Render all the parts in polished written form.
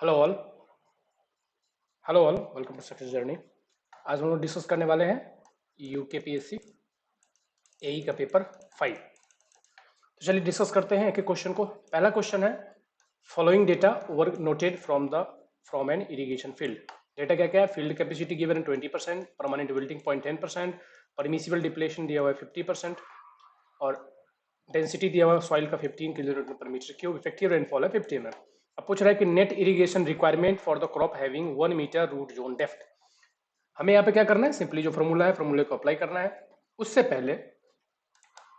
Hello all. Hello all, welcome to success journey. आज हम लोग डिस्कस करने वाले हैं यूकेपीएससी एई का पेपर 5। तो चलिए डिस्कस करते हैं एक एक क्वेश्चन को। पहला क्वेश्चन है, following data were noted from an irrigation field. Data क्या क्या है? फील्ड कैपेसिटी गिवन है 20%, permanent wilting point 10%, permissible depletion दिया हुआ है 50% और डेंसिटी दिया हुआ है सॉइल का 15 किलोमीटर पर मीटर क्यूब, इफेक्टिव रेनफॉल है 50 mm। अब पूछ रहा है कि net irrigation requirement for the crop having 1 metre root zone depth. हमें यहाँ पे क्या करना है? सिंपली जो फॉर्मूला है फॉर्मूले को अप्लाई करना है। उससे पहले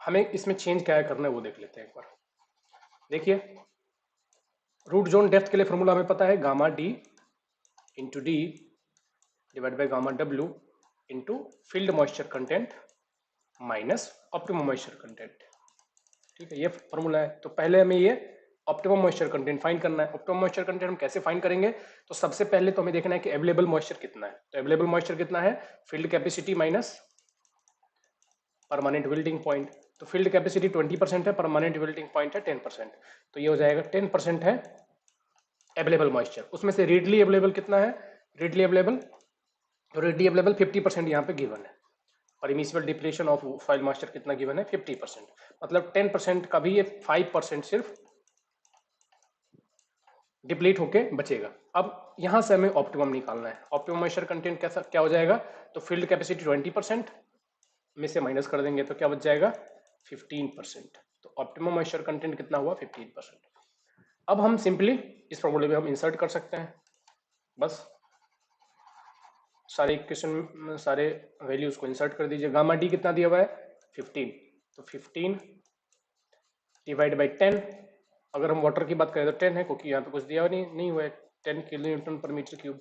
हमें इसमें चेंज क्या करना है वो देख लेते हैं एक बार। देखिए, रूट जोन डेप्थ के लिए फॉर्मूला हमें पता है, gamma D into D divide by gamma W into field moisture content minus optimum moisture content. ठीक है, ये फॉर्मूला है। तो पहले हमें ये ऑप्टिमम मॉइस्चर कंटेंट फाइंड करना है। ऑप्टिमम मॉइस्चर कंटेंट हम कैसे फाइंड करेंगे? तो सबसे पहले तो हमें देखना है कि अवेलेबल मॉइस्चर कितना है। तो अवेलेबल मॉइस्चर कितना है? Field capacity minus permanent wilting point. तो फील्ड कैपेसिटी 20% है, परमानेंट विल्टिंग पॉइंट है 10%। तो ये हो जाएगा 10% है अवेलेबल मॉइस्चर। उसमें से रीडली अवेलेबल कितना है? रीडली अवेलेबल, तो रीडली अवेलेबल 50% यहाँ पे गिवन है। Permissible depletion of soil moisture कितना गिवन है? 50%। मतलब 10% का भी ये 5% सिर्फ डिप्लीट होके बचेगा। अब यहां से हमें ऑप्टिमम निकालना है। ऑप्टिमम मॉइस्चर कंटेंट कैसा क्या हो जाएगा? तो फील्ड कैपेसिटी 20% में से माइनस कर देंगे तो क्या बच जाएगा? 15%। तो ऑप्टिमम मॉइस्चर कंटेंट कितना हुआ? 15%। अब हम सिंपली इस फॉर्मूले में हम इंसर्ट कर सकते हैं। बस सारे इक्वेशन सारे वैल्यूज को इंसर्ट कर दीजिए। गामा डी कितना दिया हुआ है? 15। तो 15 डिवाइड बाई 10। अगर हम वाटर की बात करें तो 10 है, क्योंकि यहाँ पे कुछ दिया नहीं हुआ है। 10 kilonewton per metre cube.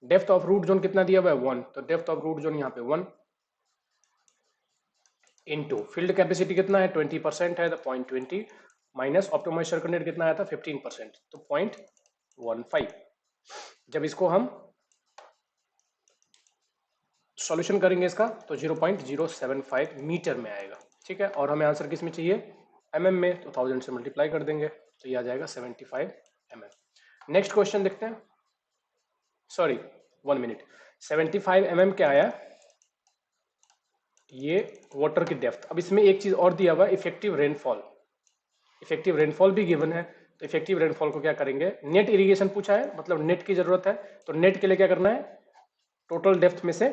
Depth of root zone कितना दिया हुआ है? 1। तो डेप्थ ऑफ रूट जोन यहाँ पे 1 इनटू फील्ड कैपेसिटी कितना है? 20% है, तो 0.20 माइनस ऑप्टिमम मॉइस्चर कंटेंट कितना आया था? 15%, तो 0.15। जब इसको हम सॉल्यूशन करेंगे इसका तो 0.075 मीटर में आएगा। ठीक है, और हमें आंसर किस में चाहिए? एमएम में। तो 1000 से मल्टीप्लाई कर देंगे तो ये आ जाएगा 75 mm। नेक्स्ट क्वेश्चन देखते हैं। Sorry, 1 minute. 75 mm क्या आया? ये वाटर की डेप्थ। अब इसमें एक चीज और दिया हुआ है, इफेक्टिव रेनफॉल। इफेक्टिव रेनफॉल भी गिवन है। तो इफेक्टिव रेनफॉल को क्या करेंगे? नेट इरिगेशन पूछा है, मतलब नेट की जरूरत है। तो नेट के लिए क्या करना है? टोटल डेप्थ में से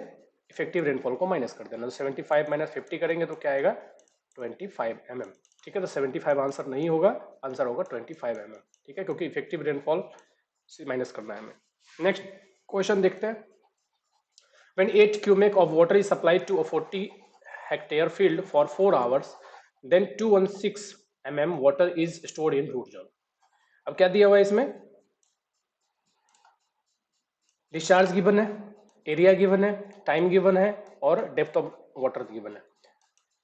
इफेक्टिव रेनफॉल को माइनस कर देना। तो 75 माइनस 50 करेंगे तो क्या आएगा? 25 mm। ठीक है, तो 75 आंसर नहीं होगा, आंसर होगा 25 mm। ठीक है, क्योंकि इफेक्टिव रेनफॉल से माइनस करना है हमें। नेक्स्ट क्वेश्चन देखते हैं। When 8 cubic of water is supplied to a 40-hectare field for 4 hours, then 216 mm water is stored in root zone। अब क्या दिया हुआ है इसमें? डिस्चार्ज गिवन है, एरिया गिवन है, टाइम गिवन है और डेप्थ ऑफ वाटर गिवन है।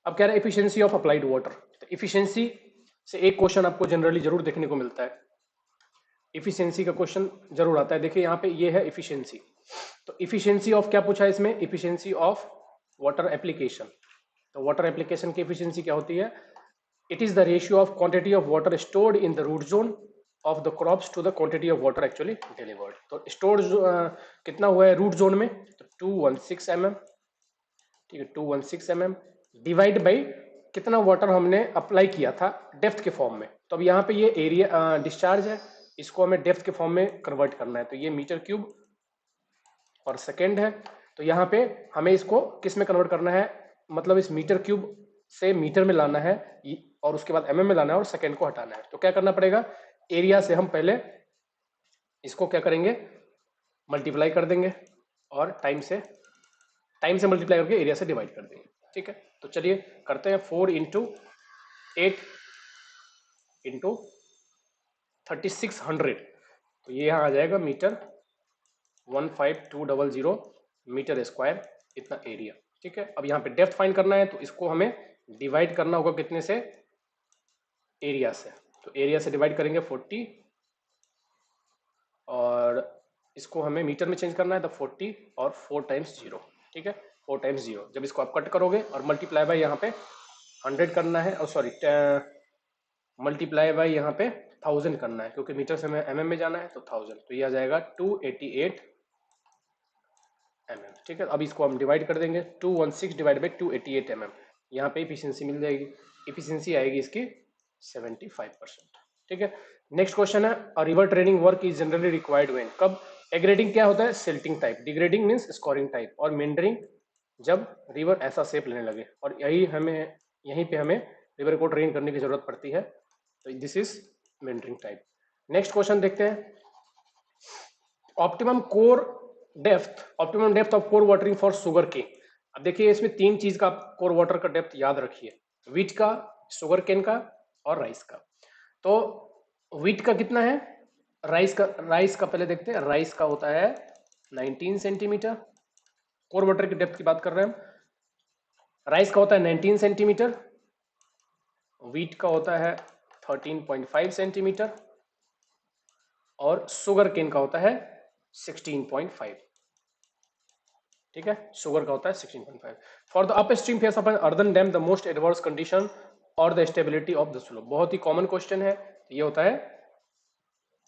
अब कह रहा है एफिशिएंसी ऑफ अप्लाइड वाटर। तो एफिशिएंसी से एक क्वेश्चन आपको जनरली जरूर देखने को मिलता है। इफिशियंसी का क्वेश्चन जरूर आता है। देखिए यहाँ पे ये है इफिशियंसी। तो इफिशियंसी ऑफ क्या पूछा है इसमें? Efficiency of water application. तो वाटर एप्लीकेशन की इफिशियंसी क्या होती है? It is the ratio of quantity of water stored in the root zone of the crops to the quantity of water actually delivered. तो स्टोर्ड कितना हुआ है root zone में? तो 216 mm। ठीक है, 216 mm डिवाइड बाई कितना वाटर हमने अप्लाई किया था डेप्थ के फॉर्म में। तो अब यहाँ पे ये एरिया डिस्चार्ज है, इसको हमें डेप्थ के फॉर्म में कन्वर्ट करना है। तो ये मीटर क्यूब और सेकेंड है। तो यहाँ पे हमें इसको किस में कन्वर्ट करना है? मतलब इस मीटर क्यूब से मीटर में लाना है और उसके बाद एमएम में लाना है और सेकेंड को हटाना है। तो क्या करना पड़ेगा? एरिया से हम पहले इसको क्या करेंगे? मल्टीप्लाई कर देंगे और टाइम से मल्टीप्लाई करके एरिया से डिवाइड कर देंगे। ठीक है, तो चलिए करते हैं। 4 इंटू 8 इंटू 3600। तो ये यहाँ आ जाएगा मीटर 15200 मीटर स्क्वायर, इतना एरिया। ठीक है, अब यहाँ पे डेप्थ फाइंड करना है तो इसको हमें डिवाइड करना होगा कितने से? एरिया से। तो एरिया से डिवाइड करेंगे 40 और इसको हमें मीटर में चेंज करना है तो 40 और 4 टाइम्स 0। ठीक है, 4 टाइम्स 0। जब इसको आप कट करोगे और मल्टीप्लाई बाय यहाँ पे 100 करना है, और सॉरी मल्टीप्लाई बाय यहाँ पे 1000 करना है, क्योंकि मीटर से हमें mm में जाना है, तो 1000, तो ये आ जाएगा 288 mm। ठीक है, अब इसको हम डिवाइड कर देंगे, 216 डिवाइड बाई 288 mm, यहाँ पे इफिशियंसी मिल जाएगी, इफिशियंसी आएगी इसकी 75%। ठीक है, नेक्स्ट क्वेश्चन है, a river training work is generally required when, कब? एग्रेडिंग क्या होता है? Silting type, degrading means scoring type, और मेंडरिंग जब रिवर ऐसा शेप लेने लगे, और यहीं पे हमें रिवर को ट्रेन करने की जरूरत पड़ती है, तो this is meandering type. Next question देखते हैं, optimum depth of kor watering for sugarcane. अब देखिए इसमें तीन चीज का कोर वाटर का डेप्थ याद रखिए, वीट का, शुगर केन का और राइस का। तो वीट का कितना है, राइस का पहले देखते हैं, राइस का होता है 19 सेंटीमीटर, कोर वाटर की डेप्थ की बात कर रहे हैं हम, राइस का होता है 19 सेंटीमीटर, वीट का होता है 13.5 सेंटीमीटर, और शुगर केन का होता है 16.5। ठीक है, शुगर का होता है 16.5। For the upstream face of an earthen dam the most adverse condition और the stability of the slope, बहुत ही कॉमन क्वेश्चन है, ये होता है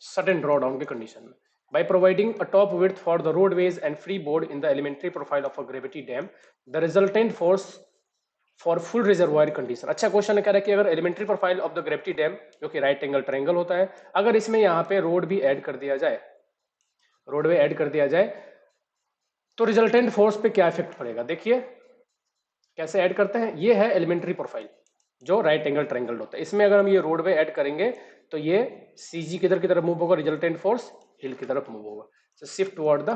सडन ड्रॉ डाउन के कंडीशन में। By providing a top width for the roadways and freeboard in the elementary profile of a gravity dam, the resultant force for full reservoir condition। अच्छा question कह रहा है कि अगर elementary profile of the gravity dam, जो कि right angle triangle होता है, अगर इसमें यहाँ पे रोड भी ऐड कर दिया जाए, रोडवे ऐड कर दिया जाए, तो रिजल्टेंट फोर्स पे क्या इफेक्ट पड़ेगा? देखिए कैसे ऐड करते हैं, ये है एलिमेंट्री प्रोफाइल जो राइट एंगल ट्रायंगल होता है, इसमें अगर हम ये रोडवे ऐड करेंगे तो ये सीजी किधर की तरफ मूव होगा, रिजल्टेंट फोर्स हिल की तरफ मूव होगा, so shift toward the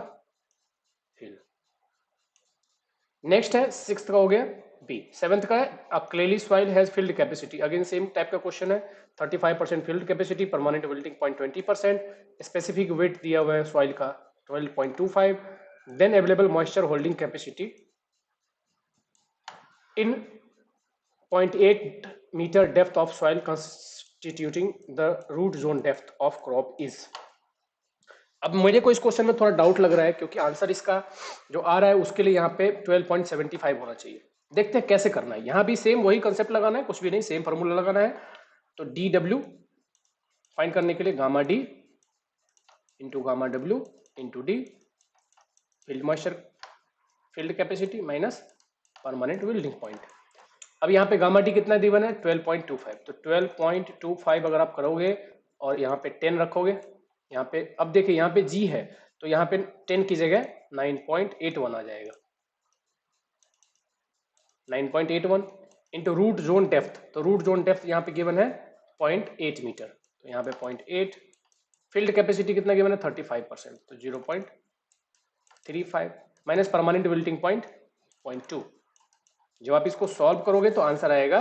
hill. Next है सिक्स्थ का हो गया बी। सेवेंथ का है, a clayey soil has field capacity, again same type का क्वेश्चन है, 35% field capacity, permanent wilting point 20%, specific weight दिया हुआ है सॉइल का 12.25, then available moisture holding capacity in 0.8 meter depth of soil constituting the root zone depth of crop is। अब मुझे को इस क्वेश्चन में थोड़ा डाउट लग रहा है, क्योंकि आंसर इसका जो आ रहा है उसके लिए यहाँ पे 12.75 होना चाहिए। देखते हैं कैसे करना है, यहाँ भी सेम वही कंसेप्ट लगाना है, कुछ भी नहीं, सेम फॉर्मूला लगाना है। तो डी डब्ल्यू फाइंड करने के लिए gamma D into gamma W into D, field moisture field capacity minus permanent wilting point. अब यहाँ पे गामा डी कितना गिवन है 12.25, तो 12.25 अगर आप करोगे और यहाँ पे 10 रखोगे, यहाँ पे अब देखिए यहाँ पे जी है, तो यहाँ पे 10 की जगह 9.81 आ जाएगा, 9.81 इंटू रूट जोन डेप्थ, तो रूट जोन डेप्थ यहाँ पे गिवन है 0.8 मीटर, तो यहाँ पे 0.8, फील्ड कैपेसिटी कितना गिवन है 35%, तो 0.35 माइनस परमानेंट विल्टिंग पॉइंट 0.2। जब आप इसको सॉल्व करोगे तो आंसर आएगा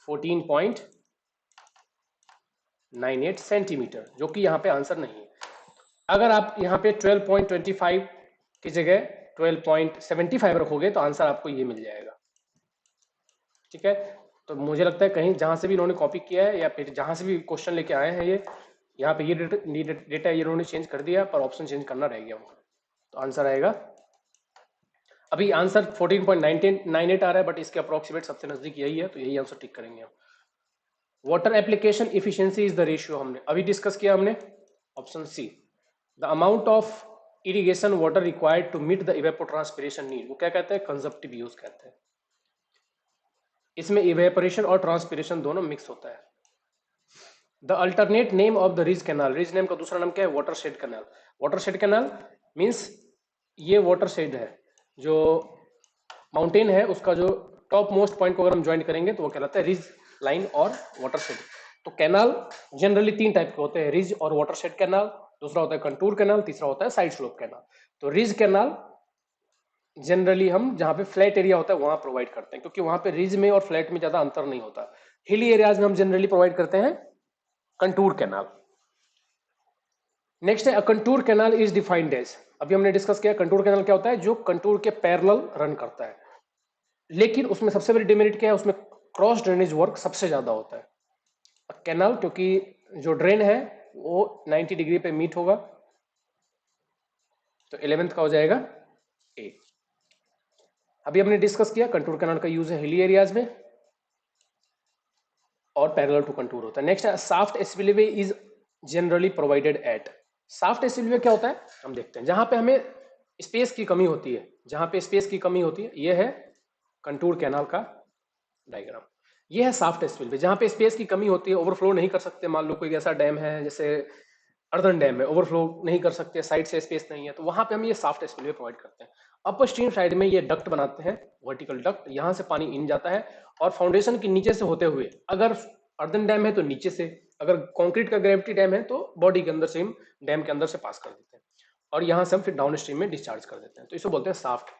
14.98 सेंटीमीटर, जो कि यहाँ पे आंसर नहीं है। अगर आप यहाँ पे 12.25 की जगह 12.75 रखोगे तो आंसर आपको ये मिल जाएगा। ठीक है, तो मुझे लगता है कहीं जहां से भी इन्होंने कॉपी किया है या फिर जहां से भी क्वेश्चन लेके आए हैं, ये यहाँ पे ये डेटा ये इन्होंने चेंज कर दिया, पर ऑप्शन चेंज करना रह गया उनका, तो आंसर आएगा, अभी आंसर 14.98 आ रहा है, बट इसके अप्रोक्सीमेट सबसे नजदीक यही है, तो यही आंसर टिक करेंगे हम। Water application efficiency is the ratio, हमने अभी डिस्कस किया, हमने option C, the amount of irrigation water required to meet the evapotranspiration need, वो क्या कहते हैं, कंजप्टिव यूज कहते हैं। इसमें इवेपोरेशन और ट्रांसपिरेशन दोनों मिक्स होता है। The alternate name of the ridge canal, ridge name का दूसरा नाम क्या है, water shade canal. Water shade canal means ये वाटर शेड है, जो माउंटेन है उसका जो टॉप मोस्ट पॉइंट को अगर हम ज्वाइन करेंगे तो वो कहलाता है रिज लाइन और वाटर शेड। तो कैनाल जनरली तीन टाइप के होते हैं, रिज और वाटर शेड कैनाल, दूसरा होता है कंटूर कैनाल, तीसरा होता है साइड स्लोप कैनाल। तो रिज कैनाल जनरली हम जहाँ पे फ्लैट एरिया होता है वहां प्रोवाइड करते हैं, क्योंकि वहां पे रिज में और फ्लैट में ज्यादा अंतर नहीं होता। हिली एरियाज में हम जनरली प्रोवाइड करते हैं कंटूर कैनाल। नेक्स्ट है, a contour canal is defined as, अभी हमने डिस्कस किया कंटूर कैनाल क्या होता है, जो कंटूर के पैरेलल रन करता है, लेकिन उसमें सबसे बड़ी डिमेरिट क्या है, उसमें क्रॉस ड्रेनेज वर्क सबसे ज्यादा होता है। कैनाल क्योंकि जो ड्रेन है वो 90 डिग्री पे मीट होगा, तो 11th का हो जाएगा ए। अभी हमने डिस्कस किया कंटूर कैनाल का यूज है हिली एरियाज में, और पैरेलल टू कंटूर होता है। नेक्स्ट है shaft spillway is generally provided at. Shaft spillway क्या होता है हम देखते हैं, जहां पे हमें स्पेस की कमी होती है, जहां पे स्पेस की कमी होती है, ये है कंटूर कैनाल का डायग्राम। ये है साफ्ट स्पिलवे, जहां पे स्पेस की कमी होती है, ओवरफ्लो नहीं कर सकते। मान लो कोई ऐसा डैम है जैसे अर्दन डैम है, ओवरफ्लो नहीं कर सकते, साइड से स्पेस नहीं है, तो वहां पे हम ये साफ्ट स्पिलवे प्रोवाइड करते हैं। अपर स्ट्रीम साइड में ये डक्ट बनाते हैं, वर्टिकल डक्ट, यहां से पानी इन जाता है और फाउंडेशन के नीचे से होते हुए, अगर अर्दन डैम है तो नीचे से, अगर कंक्रीट का ग्रेविटी डैम है तो बॉडी के अंदर से हम डैम के अंदर से पास कर देते हैं और यहां से हम फिर डाउन स्ट्रीम में डिस्चार्ज कर देते हैं। तो इसे बोलते हैं shaft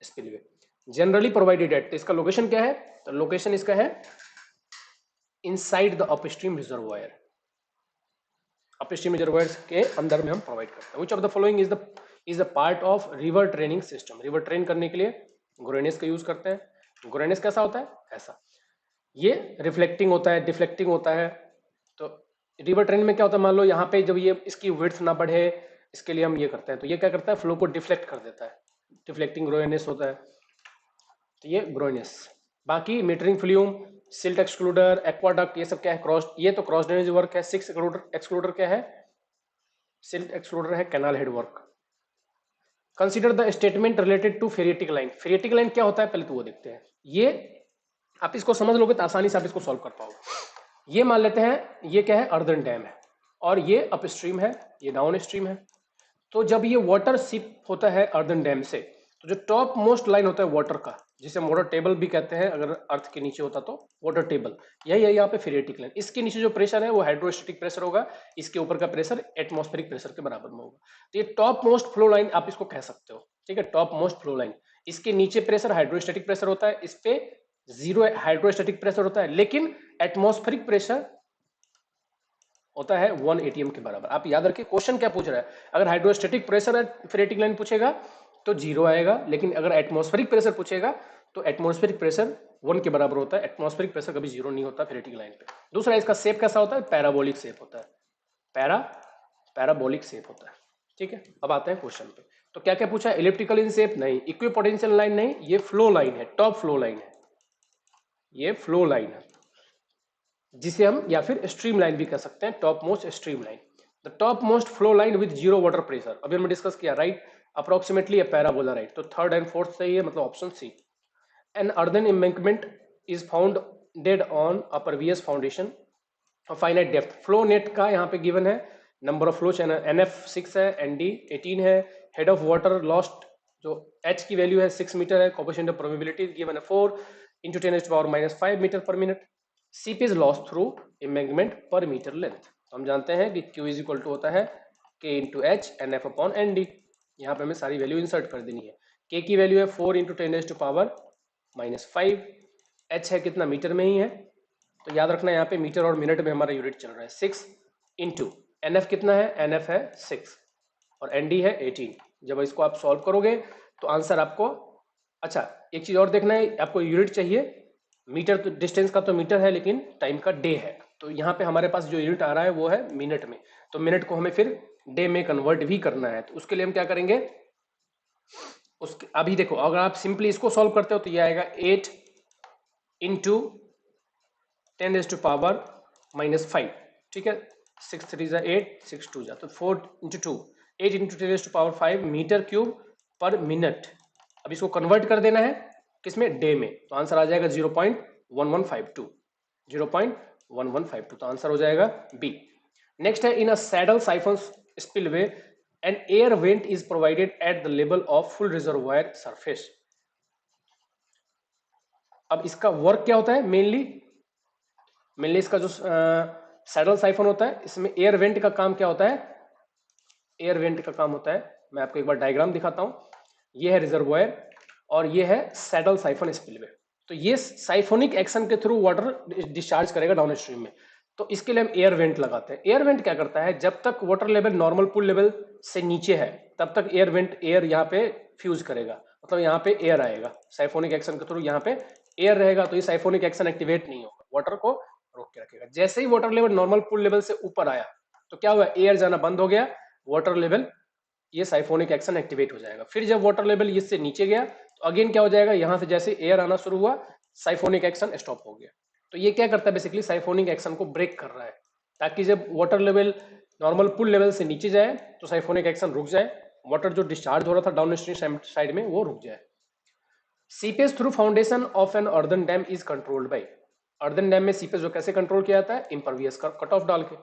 spillway, generally provided at. तो इसका लोकेशन क्या है, तो लोकेशन इसका है inside the upstream reservoir, upstream reservoirs के अंदर में हम प्रोवाइड करते हैं। Which of the following is the part of river training system. River train करने के लिए ग्रोनेस का यूज करते हैं। ग्रोनेस कैसा होता है, ऐसा, ये रिफ्लेक्टिंग होता है, डिफ्लेक्टिंग होता है। तो रिवर ट्रेन में क्या होता है, मान लो यहाँ पे जब ये इसकी विड्थ ना बढ़े, इसके लिए हम ये करते हैं, तो ये क्या करता है, फ्लो को डिफ्लेक्ट कर देता है, डिफ्लेक्टिंग ग्रोनेस होता है। तो ये ग्रोनेस। बाकी metering flume, silt excluder, aqueduct, ये सब क्या है, क्रॉस, ये तो क्रॉस ड्रेनेज वर्क है। सिक्स एक्सक्लूडर क्या है, सिल्ट एक्सक्लूडर है canal head work. Consider the statement related to phreatic line. Phreatic line क्या होता है पहले तो वो देखते हैं। ये आप इसको समझ लोगे तो आसानी से आप इसको सॉल्व कर पाओगे। ये मान लेते हैं ये क्या है, अर्दन डैम है और ये अप स्ट्रीम है, ये डाउन स्ट्रीम है। तो जब ये वाटर सिप होता है अर्दन डैम से, तो जो टॉप मोस्ट लाइन होता है वाटर का, जिसे हम वाटर टेबल भी कहते हैं, अगर अर्थ के नीचे होता तो वाटर टेबल, यही है यहाँ पे फेरिएटिक लाइन। इसके नीचे जो प्रेशर है वो हाइड्रोस्टेटिक प्रेशर होगा, इसके ऊपर का प्रेशर एटमॉस्फेरिक प्रेशर के बराबर में होगा। तो ये टॉप मोस्ट फ्लो लाइन आप इसको कह सकते हो, ठीक है, टॉप मोस्ट फ्लो लाइन। इसके नीचे प्रेशर हाइड्रोस्टेटिक प्रेशर होता है, इस पे जीरो हाइड्रोस्टेटिक प्रेशर होता है, लेकिन एटमॉस्फेरिक प्रेशर होता है 1 atm के बराबर। आप याद रखिए क्वेश्चन क्या पूछ रहा है, अगर हाइड्रोस्टेटिक प्रेशर फेरिएटिक लाइन पूछेगा तो जीरो आएगा, लेकिन अगर एटमॉस्फेरिक प्रेशर पूछेगा तो एटमॉस्फेरिक प्रेशर 1 के बराबर होता है। एटमॉस्फेरिक प्रेशर कभी जीरो नहीं होता फेरिएटिक लाइन पे। दूसरा, इसका शेप कैसा होता है, पैराबोलिक शेप होता है, पैराबोलिक शेप होता है, ठीक है। अब आते हैं क्वेश्चन पे। तो क्या क्या पूछा है, इलिप्टिकल इन शेप नहीं, इक्विपोटेंशियल लाइन नहीं, ये फ्लो लाइन है, टॉप फ्लो लाइन है, ये फ्लो लाइन है, जिसे हम या फिर स्ट्रीम लाइन भी कह सकते हैं, topmost streamline. The topmost flow line with zero water pressure, अभी हमने डिस्कस किया, right, approximately a parabola, right. तो थर्ड एंड फोर्थ सही है, मतलब option C. An earthen embankment is founded on a pervious foundation of finite depth. Flow net का यहाँ पे गिवन है, number of flow channel NF 6 है, ND 18 है, हेड ऑफ वाटर लॉस्ट जो H की वैल्यू है 6 मीटर है, कोएफिशिएंट ऑफ प्रोबेबिलिटी गिवन है 4 × 10⁻⁻5 metre per minute. Seep is lost through embankment per metre length. हम जानते हैं कि Q इज इक्वल टू होता है K × H NF upon ND। यहाँ पे हमें सारी वैल्यू इंसर्ट कर देनी है। K की वैल्यू है 4 × 10⁻⁻5, H है कितना, मीटर में ही है, तो याद रखना यहाँ पे मीटर और मिनट में हमारा यूनिट चल रहा है। 6 × NF कितना है, NF है 6 और ND है 18। जब इसको आप सॉल्व करोगे तो आंसर आपको, अच्छा एक चीज और देखना है, आपको यूनिट चाहिए, मीटर तो डिस्टेंस का तो मीटर है, लेकिन टाइम का डे है, तो यहाँ पे हमारे पास जो यूनिट आ रहा है वो है मिनट में, तो मिनट को हमें फिर डे में कन्वर्ट भी करना है। तो उसके लिए हम क्या करेंगे, उसके अभी देखो, अगर आप सिंपली इसको सॉल्व करते हो तो ये आएगा 8 × 10⁻⁻5, ठीक है, 6 3 जा 8, 6 2 जा, तो 4 × 2, 8 × 10⁻5 मीटर क्यूब पर मिनट। अब इसको कन्वर्ट कर देना है किसमें, डे में, तो आंसर आ जाएगा 0.1152, 0.1152, तो आंसर हो जाएगा बी। नेक्स्ट है, in a saddle siphon spillway an air vent is provided at the level of full reservoir surface. अब इसका वर्क क्या होता है, मेनली इसका जो सैडल साइफन होता है, इसमें एयर वेंट का काम क्या होता है, एयर वेंट का काम होता है, मैं आपको एक बार डायग्राम दिखाता हूं। ये है रिजर्वायर और ये है सैडल साइफन स्पिलवे। तो ये साइफोनिक एक्शन के थ्रू वाटर डिस्चार्ज करेगा डाउन स्ट्रीम में, तो इसके लिए हम एयर वेंट लगाते हैं। एयर वेंट क्या करता है, जब तक water level normal pool level से नीचे है तब तक एयर वेंट एयर यहाँ पे फ्यूज करेगा, मतलब यहाँ पे एयर आएगा, साइफोनिक एक्शन के थ्रू यहाँ पे एयर रहेगा, तो ये साइफोनिक एक्शन एक्टिवेट नहीं होगा, वाटर को रोक के रखेगा। जैसे ही water level normal pool level से ऊपर आया तो क्या हुआ, एयर जाना बंद हो गया, वाटर लेवल, ये साइफोनिक एक्शन एक्टिवेट हो जाएगा। फिर जब वाटर लेवल इससे नीचे गया तो अगेन क्या हो जाएगा, यहां से जैसे एयर आना शुरू हुआ साइफोनिक एक्शन स्टॉप हो गया। तो ये क्या करता है बेसिकली, साइफोनिक एक्शन को ब्रेक कर रहा है, ताकि जब वाटर लेवल नॉर्मल पुल लेवल से नीचे जाए तो साइफोनिक एक्शन रुक जाए, वाटर जो डिस्चार्ज हो रहा था डाउन स्ट्रीम साइड में वो रुक जाए। Seepage through foundation of an earthen dam is controlled by, earthen dam में सीपेज जो कैसे कंट्रोल किया जाता है, इम्परवियस का कट ऑफ डाल के।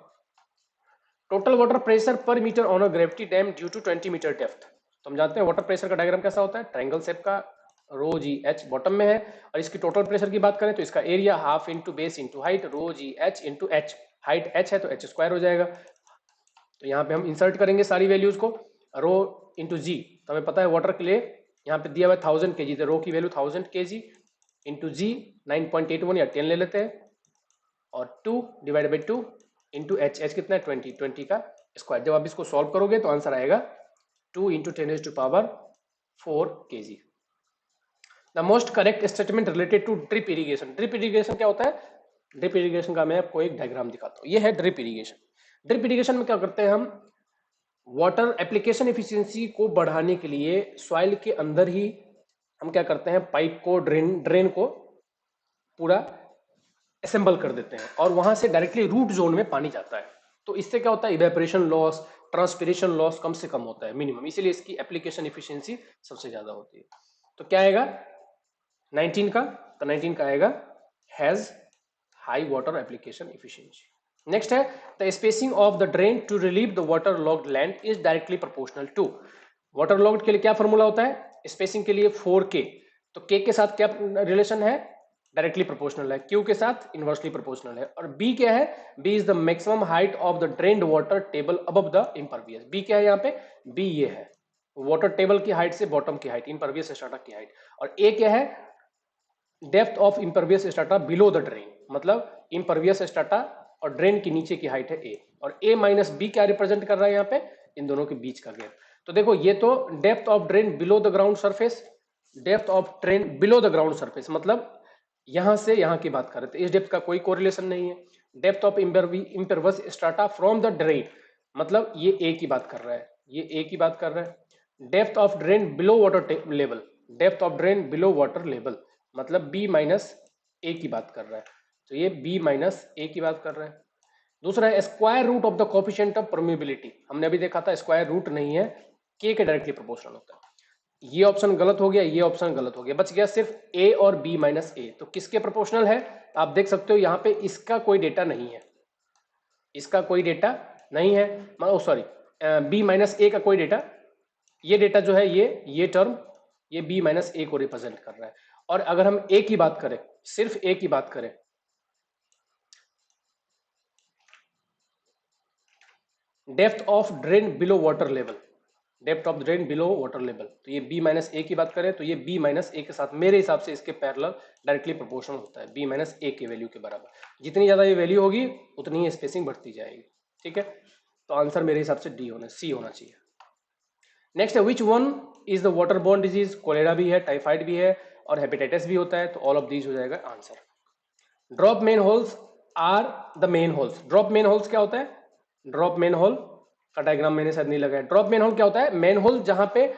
Total water pressure per metre on a gravity dam due to 20 metre depth, तो हम जानते हैं वाटर प्रेशर का डायग्राम कैसा होता है, ट्रायंगल शेप का, रो जी एच बॉटम में है, और इसकी टोटल प्रेशर की बात करें तो इसका area half into base into height, rho g h into h, height h है तो एच स्क्वायर हो जाएगा। तो यहाँ पे हम इंसर्ट करेंगे सारी वैल्यूज को, रो इंटू जी, तो हमें पता है वाटर के लिए यहाँ पे दिया हुआ है 1000 kg, तो रो की वैल्यू 1000 kg इंटू जी 9.81 या 10 ले लेते हैं, और 2 divide by 2 into H, H कितना है 20, 20 का स्क्वायर। जब आप इसको सॉल्व करोगे तो आंसर आएगा 2 into 10⁴ kg। The most correct statement related to drip irrigation. Drip irrigation क्या होता है, ड्रिप इरिगेशन का मैं आपको एक डायग्राम दिखाता हूँ, ये है ड्रिप इरिगेशन। ड्रिप इरिगेशन में क्या करते हैं हम, वाटर एप्लीकेशन एफिशिएंसी को बढ़ाने के लिए सॉइल के अंदर ही हम क्या करते हैं, पाइप को ड्रेन को पूरा असेंबल कर देते हैं और वहां से डायरेक्टली रूट जोन में पानी जाता है। तो इससे क्या होता है, इवेपोरेशन लॉस, ट्रांसपिरेशन लॉस कम से कम होता है, मिनिमम, इसीलिए इसकी एप्लीकेशन एफिशिएंसी सबसे ज्यादा होती है। तो क्या आएगा 19 का, तो 19 का आएगा has high water application efficiency. Next है the spacing of the drain to relieve the water logged land is directly proportional to, water logged के लिए क्या फॉर्मूला होता है, स्पेसिंग के लिए 4K, तो K के साथ क्या रिलेशन है, डायरेक्टली प्रोपोर्शनल है, Q के साथ इनवर्सली प्रोपोर्शनल है, और B क्या है, B is the maximum height of the drained water table above the impervious. B क्या है यहाँ पे, B ये है वाटर टेबल की हाइट से बॉटम की हाइट, इम्परवियस स्ट्राटा की हाइट, और A क्या है, depth of impervious strata below the drain, मतलब इम्परवियस स्ट्राटा और ड्रेन के नीचे की हाइट है A, और A माइनस बी क्या रिप्रेजेंट कर रहा है यहाँ पे, इन दोनों के बीच का गैप। तो देखो ये तो depth of drain below the ground surface, depth of drain below the ground surface, मतलब यहां से यहां की बात कर रहे थे, इस डेप्थ का कोई कोरिलेशन नहीं है। Depth of impervious strata from the drain, मतलब ये A की बात कर रहा है, ये A की बात कर रहा है। Depth of drain below water level, depth of drain below water level, मतलब B माइनस A की बात कर रहा है, तो ये B माइनस A की बात कर रहा है। दूसरा है square root of the coefficient of permeability, हमने अभी देखा था स्क्वायर रूट नहीं है, K के डायरेक्टली प्रोपोर्शनल होता है। ये ऑप्शन गलत हो गया, ये ऑप्शन गलत हो गया, बच गया सिर्फ A और B माइनस A, तो किसके प्रोपोर्शनल है, आप देख सकते हो यहाँ पे इसका कोई डेटा नहीं है, इसका कोई डेटा नहीं है, सॉरी B माइनस A का कोई डेटा, ये डेटा जो है ये टर्म ये B माइनस A को रिप्रेजेंट कर रहा है। और अगर हम A की बात करें, सिर्फ A की बात करें, depth of drain below water level, depth of drain below water level, तो ये B माइनस A की बात करें तो ये B माइनस A के साथ मेरे हिसाब से इसके पैरेलल डायरेक्टली प्रोपोर्शनल होता है, B माइनस A के वैल्यू के बराबर। जितनी ज्यादा ये वैल्यू होगी उतनी ही स्पेसिंग बढ़ती जाएगी, ठीक है। तो आंसर मेरे हिसाब से C होना चाहिए। नेक्स्ट है which one is the water borne disease, cholera भी है, टाइफाइड भी है और हेपेटाइटिस भी होता है, तो ऑल ऑफ दीज हो जाएगा answer. Drop manholes are the manholes, drop manholes क्या होता है, ड्रॉप मेन होल का डायग्राम मैंने शायद नहीं लगाया। ड्रॉप मेन होल क्या होता है, मेन होल जहां पे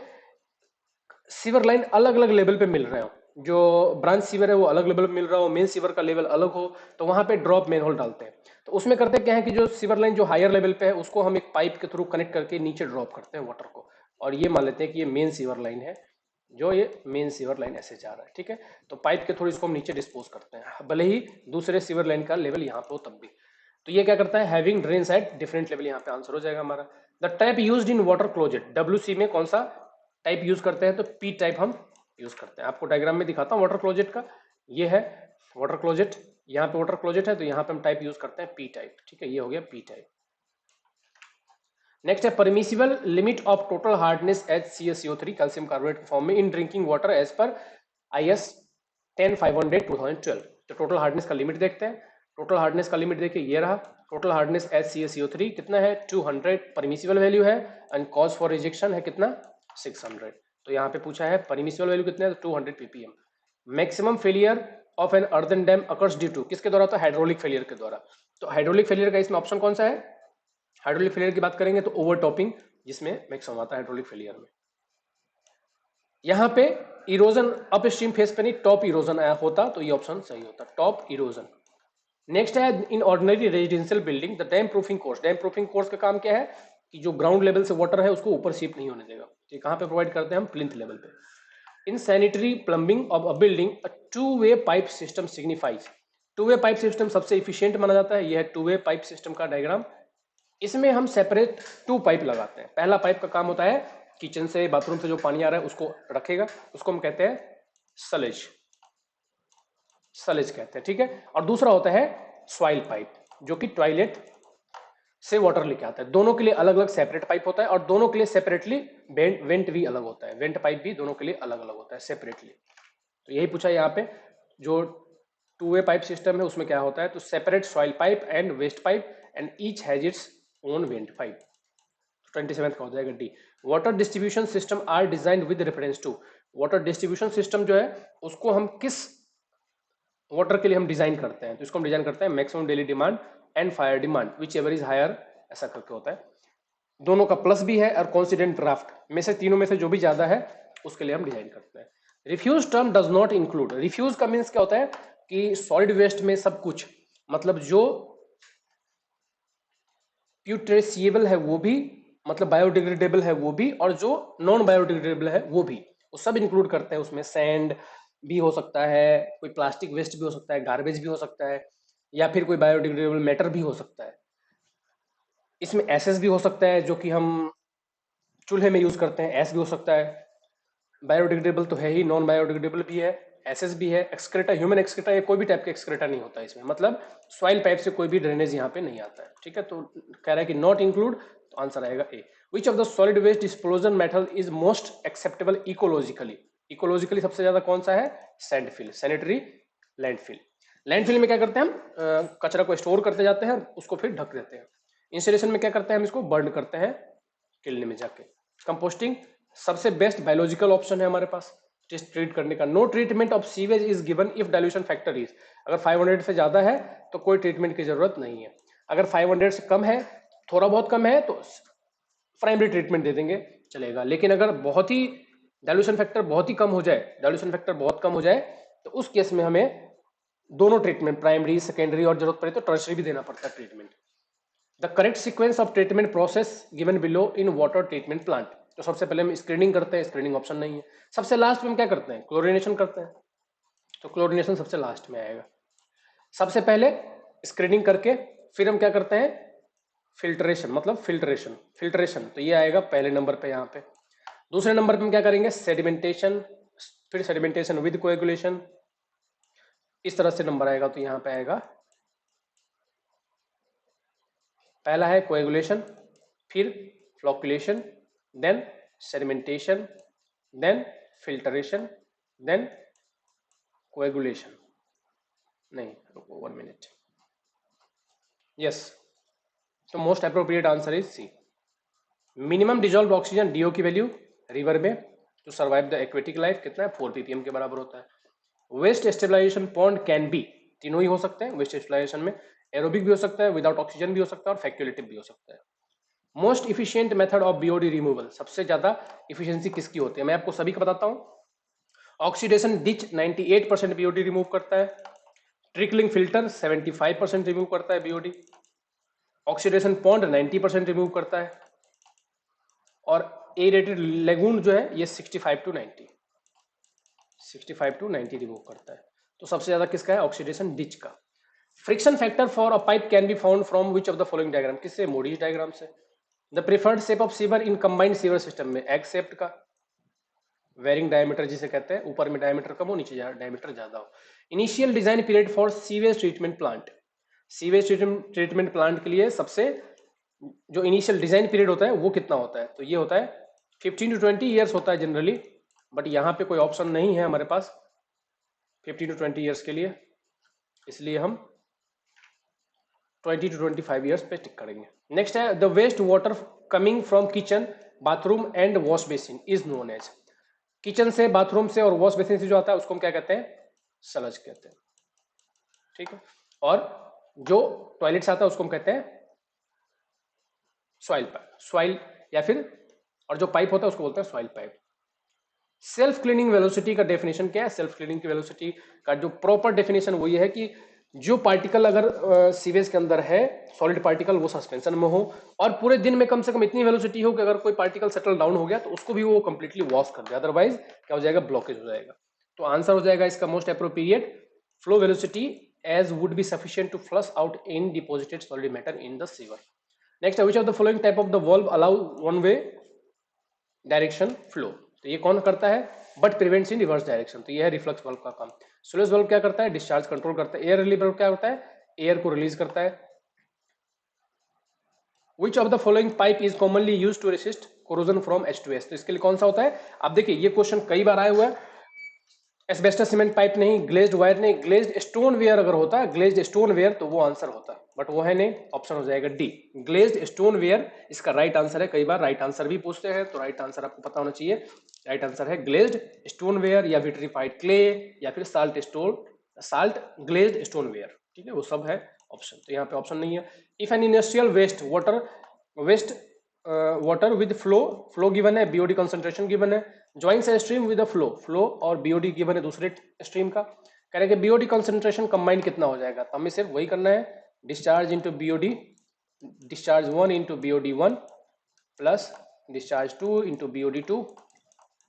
सीवर लाइन अलग अलग लेवल पे मिल रहे हो, जो ब्रांच सीवर है वो अलग लेवल पे मिल रहा हो, मेन सीवर का लेवल अलग हो, तो वहां पे ड्रॉप मेन होल डालते हैं। तो उसमें करते क्या है कि जो सीवर लाइन जो हायर लेवल पे है उसको हम एक पाइप के थ्रू कनेक्ट करके नीचे ड्रॉप करते हैं वाटर को, और ये मान लेते हैं कि ये मेन सीवर लाइन है, जो ये मेन सीवर लाइन ऐसे जा रहा है, ठीक है। तो पाइप के थ्रू इसको हम नीचे डिस्पोज करते हैं, भले ही दूसरे सीवर लाइन का लेवल यहाँ पे हो तब भी। तो ये क्या करता है, having drain at different level, यहाँ पे आंसर हो जाएगा हमारा। The type used in water closet, WC में कौन सा टाइप यूज करते हैं, तो P टाइप हम यूज करते हैं। आपको डायग्राम में दिखाता हूँ वाटर क्लोजेट का, ये है वाटर क्लोजेट, यहाँ पे वाटर क्लोजेट है, तो यहाँ पे हम टाइप यूज करते हैं P टाइप, ठीक है, ये हो गया P टाइप। नेक्स्ट है permissible limit of total hardness as CaCO3 calcium carbonate के फॉर्म में in drinking water as per IS 10500/2012। तो टोटल हार्डनेस का लिमिट देखते हैं, टोटल हार्डनेस का लिमिट देखिए ये रहा, टोटल हार्डनेस एज CaCO3 कितना है 200, परमिसिबल वैल्यू है, एंड कॉज फॉर रिजेक्शन है कितना 600। तो यहाँ पे पूछा है परमिसिबल वैल्यू कितना है, तो 200 ppm। Maximum failure of an earthen dam occurs due to, किसके द्वारा, तो हाइड्रोलिक फेलियर के द्वारा। तो हाइड्रोलिक फेलियर का इसमें ऑप्शन कौन सा है, हाइड्रोलिक फेलियर की बात करेंगे तो ओवर टॉपिंग, जिसमें मैक्सिमम आता है हाइड्रोलिक फेलियर में। यहाँ पे इरोजन अप स्ट्रीम फेस पे नहीं, टॉप इरोजन होता, तो ये ऑप्शन सही होता, टॉप इरोजन। नेक्स्ट है in ordinary residential building the dam proofing course. Dam proofing course का काम क्या है कि जो ग्राउंड लेवल से वाटर है उसको ऊपर शिफ्ट नहीं होने देगा। ये कहाँ पे प्रोवाइड करते हैं हम? प्लिंथ लेवल पे। In sanitary plumbing of a building a two way pipe system signifies. Two way pipe system सबसे इफिशियंट माना जाता है। यह है टू वे पाइप सिस्टम का डायग्राम। इसमें हम सेपरेट टू पाइप लगाते हैं। पहला पाइप का काम होता है किचन से बाथरूम से जो पानी आ रहा है उसको रखेगा, उसको हम कहते हैं सलेज, सलेज कहते हैं, ठीक है। और दूसरा होता है सॉइल पाइप जो कि टॉयलेट से वाटर लेके आता है। दोनों के लिए अलग अलग सेपरेट पाइप होता है और दोनों के लिए सेपरेटली वेंट भी अलग होता है। वेंट पाइप भी दोनों के लिए अलग अलग होता है सेपरेटली। तो यही पूछा यहाँ पे जो टू वे पाइप सिस्टम है उसमें क्या होता है, तो separate soil pipe and waste pipe and each has its own vent pipe. 27 का हो जाएगा D. Water distribution system are designed with reference to. Water distribution system जो है उसको हम किस वाटर के लिए हम डिजाइन करते हैं, तो इसको हम डिजाइन करते हैं maximum daily demand and fire demand whichever is higher, ऐसा करके होता है। दोनों का प्लस भी है और कॉन्सिडेंट ड्राफ्ट में से तीनों में से जो भी ज्यादा है उसके लिए हम डिजाइन करते हैं। Refuse term does not include. Refuse का मीन्स क्या होता है कि सॉलिड वेस्ट में सब कुछ, मतलब जो प्यूट्रेसिएबल है वो भी, मतलब बायोडिग्रेडेबल है वो भी, और जो नॉन बायोडिग्रेडेबल है वो भी, वो सब इंक्लूड करते हैं उसमें। सैंड भी हो सकता है, कोई प्लास्टिक वेस्ट भी हो सकता है, गार्बेज भी हो सकता है, या फिर कोई बायोडिग्रेडेबल मैटर भी हो सकता है। इसमें एसेस भी हो सकता है जो कि हम चूल्हे में यूज करते हैं, एस भी हो सकता है। बायोडिग्रेडेबल तो है ही, नॉन बायोडिग्रेडेबल भी है, एसएस भी है। एक्सक्रेटा, ह्यूमन एक्सक्रेटा या कोई भी टाइप का एक्सक्रेटा नहीं होता इसमें, मतलब सॉइल पाइप से कोई भी ड्रेनेज यहाँ पे नहीं आता है, ठीक है। तो कह रहा है कि नॉट इंक्लूड, तो आंसर आएगा A. Which of the solid waste disposal method is most acceptable ecologically. Ecologically सबसे ज्यादा कौन सा है? सैंडफिल, सैनिटरी लैंडफिल। लैंडफिल में क्या करते हैं हम? कचरा को स्टोर करते जाते हैं, उसको फिर ढक देते हैं। इंस्टॉलेशन में क्या करते हैं हम? इसको बर्न करते हैं किलने में जाके। कंपोस्टिंग सबसे बेस्ट बायोलॉजिकल ऑप्शन है हमारे पास ट्रीट करने का। No treatment of sewage is given if dilution factor is. अगर 500 से ज्यादा है तो कोई ट्रीटमेंट की जरूरत नहीं है। अगर 500 से कम है, थोड़ा बहुत कम है, तो प्राइमरी ट्रीटमेंट दे देंगे, चलेगा। लेकिन अगर बहुत ही डाइल्यूशन फैक्टर बहुत ही कम हो जाए, डाइल्यूशन फैक्टर बहुत कम हो जाए, तो उस केस में हमें दोनों ट्रीटमेंट, प्राइमरी सेकेंडरी और जरूरत पड़े तो टर्शरी भी देना पड़ता है treatment. The correct sequence of treatment process given below in water treatment plant. तो सबसे पहले हम स्क्रीनिंग करते हैं, स्क्रीनिंग ऑप्शन नहीं है। सबसे लास्ट में हम क्या करते हैं? क्लोरिनेशन करते हैं, तो क्लोरिनेशन सबसे लास्ट में आएगा। सबसे पहले स्क्रीनिंग करके फिर हम क्या करते हैं? फिल्ट्रेशन, मतलब फिल्ट्रेशन, फिल्ट्रेशन तो ये आएगा पहले नंबर पे यहाँ पे। दूसरे नंबर पे हम क्या करेंगे? सेडिमेंटेशन, फिर सेडिमेंटेशन विद कोएगुलेशन, इस तरह से नंबर आएगा। तो यहाँ पे आएगा पहला है कोएगुलेशन, फिर flocculation, then sedimentation, then filtration, then coagulation. नहीं, रुको 1 मिनट। यस, तो most appropriate answer is C. Minimum dissolve oxygen DO की वैल्यू रिवर में to survive the aquatic life कितना है? 4 ppm के बराबर होता है। Waste stabilization pond can be, तीनों ही हो सकते हैं वेस्ट स्टेबलाइजेशन में। एरोबिक भी हो सकता है, विदाउट ऑक्सीजन भी हो सकता है, और फैक्यूलेटिव भी हो सकता है। Most efficient method of BOD removal, सबसे ज्यादा इफिशियंसी किसकी होती है? मैं आपको सभी का बताता हूं। ऑक्सीडेशन डिच 98% बीओडी रिमूव करता है। ट्रिकलिंग फिल्टर 75% रिमूव करता है बीओडी। ऑक्सीडेशन पॉन्ड 90% रिमूव करता है। और एरेटेड लेगून जो है ये 65 टू 90 रिमूव करता है। तो सबसे ज्यादा किसका है? ऑक्सीडेशन डिच का। Friction factor for a pipe can be found from which of the following diagram, किससे? मोडीज डायग्राम से। The preferred shape of sewer in combined sewer system में एग शेप्ड का, वेरिंग डायमीटर जिसे कहते हैं, ऊपर में डायमीटर कम हो, नीचे डायमीटर ज्यादा हो। Initial design period for sewage treatment plant, sewage treatment plant के लिए सबसे जो इनिशियल डिजाइन पीरियड होता है वो कितना होता है? तो ये होता है 15 to 20 ईयर्स होता है जनरली, बट यहाँ पे कोई ऑप्शन नहीं है हमारे पास 15 to 20 ईयर्स के लिए, इसलिए हम 20 to 25 ईयर्स पे टिक करेंगे। नेक्स्ट है the waste water coming from kitchen, bathroom and wash basin is known as. Kitchen से, बाथरूम से और वॉश बेसिन से जो आता है उसको हम क्या कहते हैं? सलज कहते हैं, ठीक है। और जो टॉयलेट से आता है उसको हम कहते हैं सॉइल पाइप, सॉइल, या फिर और जो पाइप होता है उसको बोलते हैं soil pipe. Self cleaning velocity का डेफिनेशन क्या है? सेल्फ क्लीनिंग की वेलोसिटी का जो प्रॉपर डेफिनेशन वो ये है कि जो पार्टिकल अगर सीवेज के अंदर है, सॉलिड पार्टिकल, वो सस्पेंशन में हो, और पूरे दिन में कम से कम इतनी वेलोसिटी हो कि अगर कोई पार्टिकल सेटल डाउन हो गया तो उसको भी वो कंप्लीटली वॉश कर दे, अदरवाइज क्या हो जाएगा, ब्लॉकेज हो जाएगा। तो आंसर हो जाएगा इसका most appropriate, flow velocity as would be sufficient to flush out in deposited solid matter in the sewer. Next, which of the following type of the valve allow one way direction flow. तो ये कौन करता है, but prevents in reverse direction. तो ये है reflux valve का काम। स्लूइस वाल्व क्या करता है, डिस्चार्ज कंट्रोल करता है। एयर रिलीफ वाल्व क्या होता है, एयर को रिलीज करता है। Which of the following pipe is commonly used to resist corrosion from H2S? तो इसके लिए कौन सा होता है, आप देखिए ये क्वेश्चन कई बार आया हुआ है। एस्बेस्टस सीमेंट पाइप नहीं, ग्लेज्ड वायर नहीं, ग्लेज्ड स्टोन वेयर अगर होता है, ग्लेज्ड स्टोन वेयर, तो वो आंसर होता है, बट वो है नहीं, ऑप्शन हो जाएगा डी, ग्लेज्ड स्टोन वेयर इसका राइट आंसर है। कई बार राइट आंसर भी पूछते हैं, तो राइट आंसर आपको पता होना चाहिए। राइट आंसर है ग्लेज्ड स्टोन वेयर या विट्रीफाइड क्ले या फिर साल्ट ग्लेज्ड स्टोन वेयर, ठीक है, वो सब है ऑप्शन। तो यहाँ पे ऑप्शन नहीं है। If an industrial waste water with flow given है, बीओडी कंसंट्रेशन गिवन है, joints a stream with flow और बीओडी गिवन है दूसरे स्ट्रीम का। कह रहे हैं कि बीओडी कंसंट्रेशन कंबाइन कितना हो जाएगा, तो हमें सिर्फ वही करना है, discharge into BOD, discharge 1 into BOD 1 plus discharge 2 into BOD 2